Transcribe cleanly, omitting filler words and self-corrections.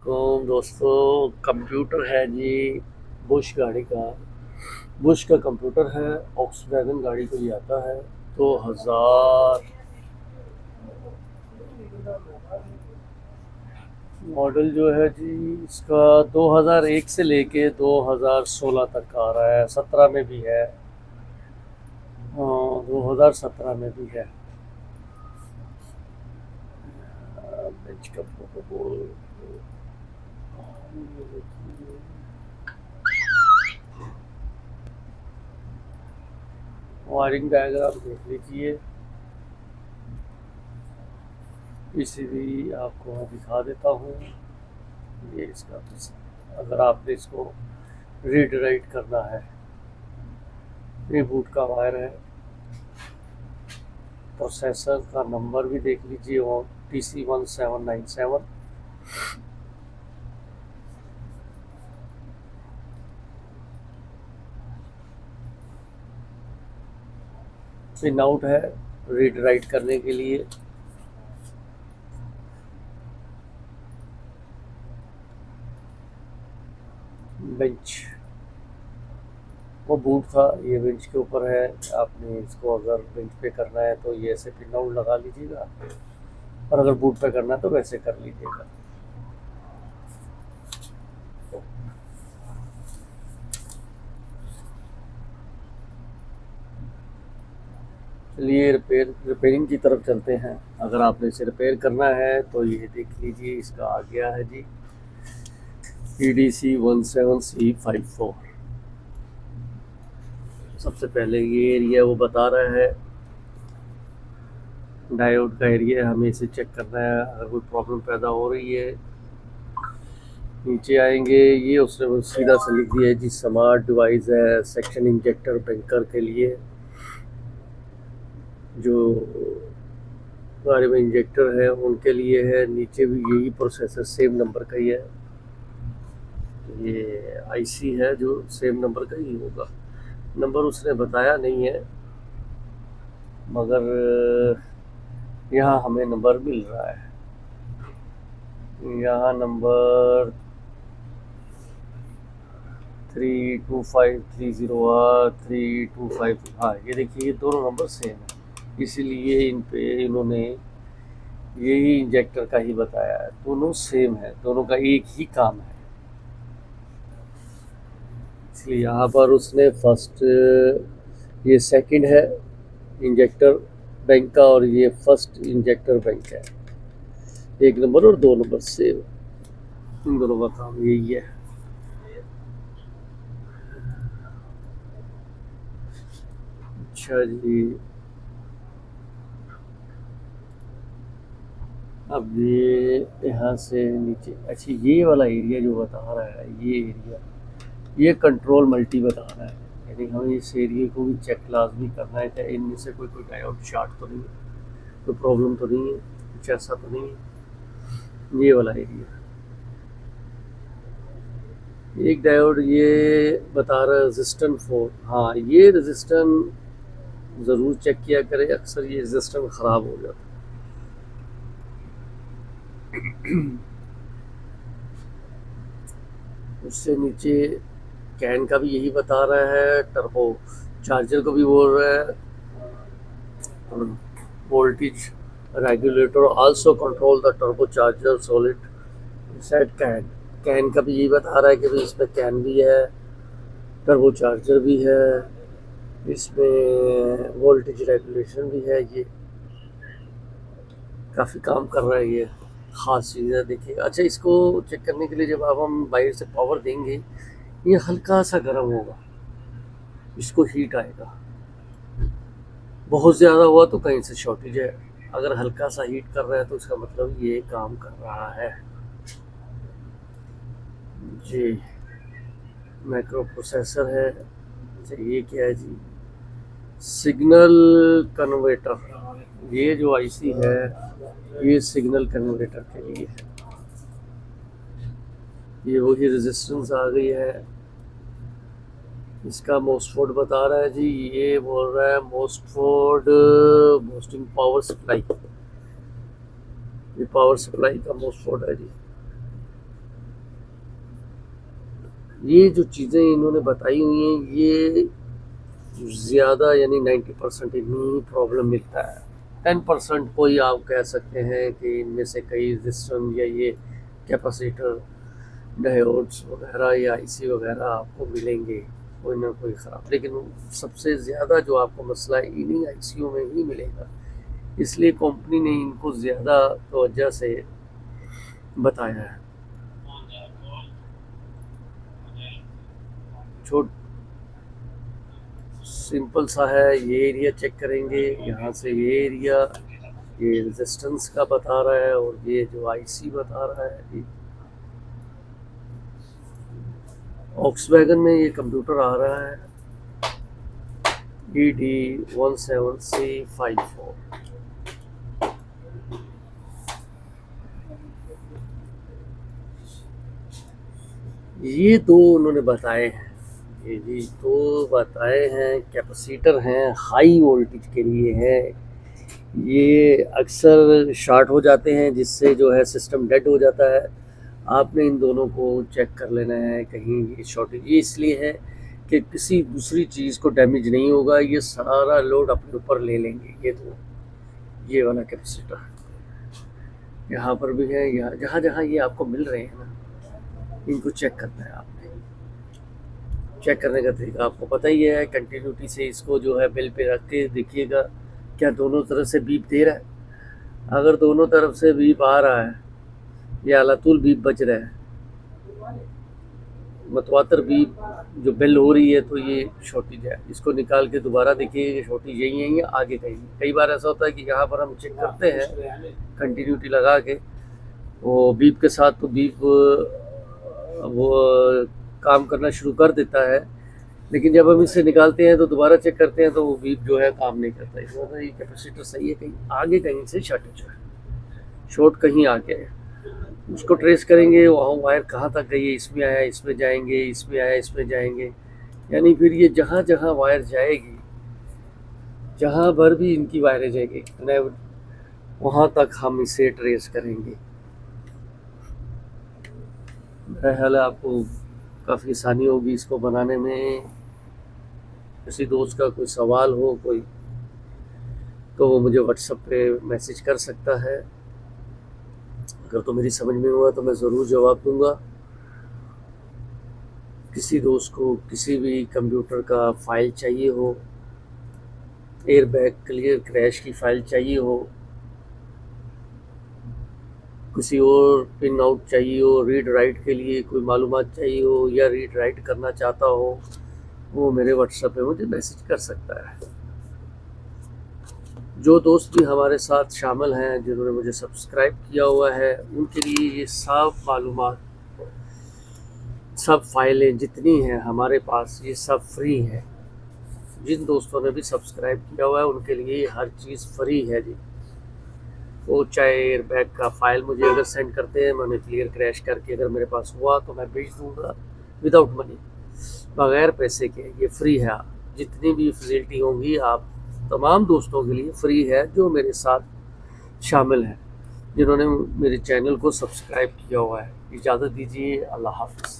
वालेकुम दोस्तों। कंप्यूटर है जी, बुश गाड़ी का। बुश का कंप्यूटर है। ऑक्सवैगन गाड़ी को ये आता है 2000 मॉडल जो है जी इसका 2001 से लेके 2016 तक का आ रहा है। 17 में भी है। हाँ, 2017 में भी है। बेंच का प्रोटोकॉल वायरिंग डायग्राम देख लीजिए। पीसीबी आपको मैं दिखा देता हूँ। ये इसका पीसी, अगर आपने इसको रीड राइट करना है, ये बूट का वायर है। प्रोसेसर का नंबर भी देख लीजिए, वो TC1797। पिन आउट है रीड राइट करने के लिए। बेंच, वो बूट था, ये बेंच के ऊपर है। आपने इसको अगर बेंच पे करना है तो ये ऐसे पिन आउट लगा लीजिएगा, और अगर बूट पे करना है तो वैसे कर लीजिएगा। चलिए रिपेयरिंग की तरफ चलते हैं। अगर आपने इसे रिपेयर करना है तो ये देख लीजिए, इसका आ गया है जी EDC17C54। सबसे पहले ये एरिया वो बता रहा है, डायोड का एरिया, हमें इसे चेक करना है अगर कोई प्रॉब्लम पैदा हो रही है। नीचे आएंगे, ये उसने सीधा से लिख दिया है जी स्मार्ट डिवाइस है, सेक्शन इंजेक्टर बैंकर के लिए। जो गाड़ी में इंजेक्टर है उनके लिए है। नीचे भी यही प्रोसेसर सेम नंबर का ही है। ये आईसी है जो सेम नंबर का ही होगा। नंबर उसने बताया नहीं है, मगर यहाँ हमें नंबर मिल रहा है। यहाँ नंबर 32530 325। हाँ, ये देखिए, ये दोनों नंबर सेम है, इसीलिए इन पे इन्होंने यही इंजेक्टर का ही बताया है। दोनों सेम है, दोनों का एक ही काम है। इसलिए यहाँ पर उसने फर्स्ट, ये सेकंड है इंजेक्टर बैंक का, और ये फर्स्ट इंजेक्टर बैंक है। एक नंबर और दो नंबर सेम, इन दोनों का काम यही है। अच्छा जी, अब ये यहाँ से नीचे, अच्छा ये वाला एरिया जो बता रहा है, ये एरिया, ये कंट्रोल मल्टी बता रहा है। यानी हमें इस एरिया को भी चेक लाजमी करना है, चाहे इनमें से कोई डायोड शार्ट तो नहीं है, कोई प्रॉब्लम तो नहीं है, कुछ ऐसा तो नहीं है। ये वाला एरिया, एक डायोड ये बता रहा है रेजिस्टेंस 4। हाँ, ये रेजिस्टेंस ज़रूर चेक किया करें, अक्सर ये रेजिस्टेंस ख़राब हो जाता है। उससे नीचे कैन का भी यही बता रहा है, टर्बो चार्जर को भी बोल रहा है, voltage regulator also control the turbo charger solid set can. Can का भी यही बता रहा है कि भाई इसमें कैन भी है, टर्बो चार्जर भी है, इसमें वोल्टेज रेगुलेशन भी है। ये काफ़ी काम कर रहा है, ये ख़ास चीज़ है। देखिए, अच्छा, इसको चेक करने के लिए जब अब हम बाहर से पावर देंगे, ये हल्का सा गर्म होगा, इसको हीट आएगा। बहुत ज़्यादा हुआ तो कहीं से शॉर्टेज है, अगर हल्का सा हीट कर रहा है तो इसका मतलब ये काम कर रहा है जी। माइक्रो प्रोसेसर है। अच्छा, ये क्या है जी, सिग्नल कन्वर्टर। ये जो आईसी है ये सिग्नल कन्वर्टर के लिए है। ये वही रेजिस्टेंस आ गई है। इसका मोस्टफोर्ड बता रहा है जी, ये बोल रहा है मोस्टफोर्ड बूस्टिंग पावर सप्लाई। ये पावर सप्लाई का मोस्टफोर्ड है जी। ये जो चीज़ें इन्होंने बताई हुई हैं ये ज़्यादा यानी 90% इन्हीं प्रॉब्लम मिलता है। 10% कोई आप कह सकते हैं कि इनमें से कई रेजिस्टेंस या ये कैपेसिटर डायोड्स वगैरह या आईसी वगैरह आपको मिलेंगे कोई ना कोई ख़राब, लेकिन सबसे ज़्यादा जो आपको मसला है इन्हीं आईसीयू में ही मिलेगा। इसलिए कंपनी ने इनको ज़्यादा तवज्जो से बताया है। छोट सिंपल सा है, ये एरिया चेक करेंगे, यहाँ से ये एरिया ये रेजिस्टेंस का बता रहा है और ये जो आईसी बता रहा है। ऑक्सवैगन में ये कंप्यूटर आ रहा है ED17C54। ये दो उन्होंने बताए हैं, ये जी दो बताए हैं कैपेसिटर हैं, हाई वोल्टेज के लिए है। ये अक्सर शॉर्ट हो जाते हैं जिससे जो है सिस्टम डेड हो जाता है। आपने इन दोनों को चेक कर लेना है, कहीं ये शॉर्टेज ये इसलिए है कि किसी दूसरी चीज़ को डैमेज नहीं होगा, ये सारा लोड अपने ऊपर ले लेंगे। ये दो ये वाला कैपेसिटर यहाँ पर भी है, यहाँ जहाँ जहाँ ये आपको मिल रहे हैं ना, इनको चेक करना है आपने। चेक करने का तरीका आपको पता ही है, कंटिन्यूटी से इसको जो है बिल पे रख के देखिएगा क्या दोनों तरफ से बीप दे रहा है। अगर दोनों तरफ से बीप आ रहा है या अलातुल बीप बज रहा है, मतवातर बीप जो बिल हो रही है, तो ये शॉर्टेज है। इसको निकाल के दोबारा देखिए कि शॉर्टेज यही है या आगे कहीं। कई बार ऐसा होता है कि यहाँ पर हम चेक करते हैं कंटिन्यूटी लगा के वो बीप के साथ, तो बीप वो काम करना शुरू कर देता है, लेकिन जब हम इसे निकालते हैं तो दोबारा चेक करते हैं तो वो बीप जो है काम नहीं करता। इसमें मतलब ये कैपेसिटर सही है, कहीं आगे कहीं से शॉर्टेज है, शॉर्ट कहीं आगे है। उसको ट्रेस करेंगे वहाँ वायर कहाँ तक गई है, इसमें आया इसमें जाएंगे, इसमें आया इसमें जाएंगे, यानी फिर ये जहाँ जहाँ वायर जाएगी, जहाँ भर भी इनकी वायरें जाएगी वहाँ तक हम इसे ट्रेस करेंगे। मेरा ख्याल है आपको काफ़ी आसानी होगी इसको बनाने में। किसी दोस्त का कोई सवाल हो कोई, तो वो मुझे व्हाट्सएप पे मैसेज कर सकता है। अगर तो मेरी समझ में हुआ तो मैं ज़रूर जवाब दूंगा। किसी दोस्त को किसी भी कंप्यूटर का फ़ाइल चाहिए हो, एयरबैग क्लियर क्रैश की फ़ाइल चाहिए हो, किसी और पिन आउट चाहिए हो, रीड राइट के लिए कोई मालूमात चाहिए हो या रीड राइट करना चाहता हो, वो मेरे व्हाट्सएप पे मुझे मैसेज कर सकता है। जो दोस्त भी हमारे साथ शामिल हैं, जिन्होंने मुझे सब्सक्राइब किया हुआ है, उनके लिए ये सब मालूमात, सब फाइलें जितनी हैं हमारे पास, ये सब फ्री है। जिन दोस्तों ने भी सब्सक्राइब किया हुआ है उनके लिए हर चीज़ फ्री है जी। वो चाहे एयरबैग का फ़ाइल मुझे अगर सेंड करते हैं, मैंने क्लियर क्रैश करके अगर मेरे पास हुआ तो मैं भेज दूँगा विदाउट मनी, बग़ैर पैसे के। ये फ्री है। जितनी भी फैसिलिटी होंगी आप तमाम दोस्तों के लिए फ्री है जो मेरे साथ शामिल हैं, जिन्होंने मेरे चैनल को सब्सक्राइब किया हुआ है। इजाज़त दीजिए, अल्लाह हाफ़िज़।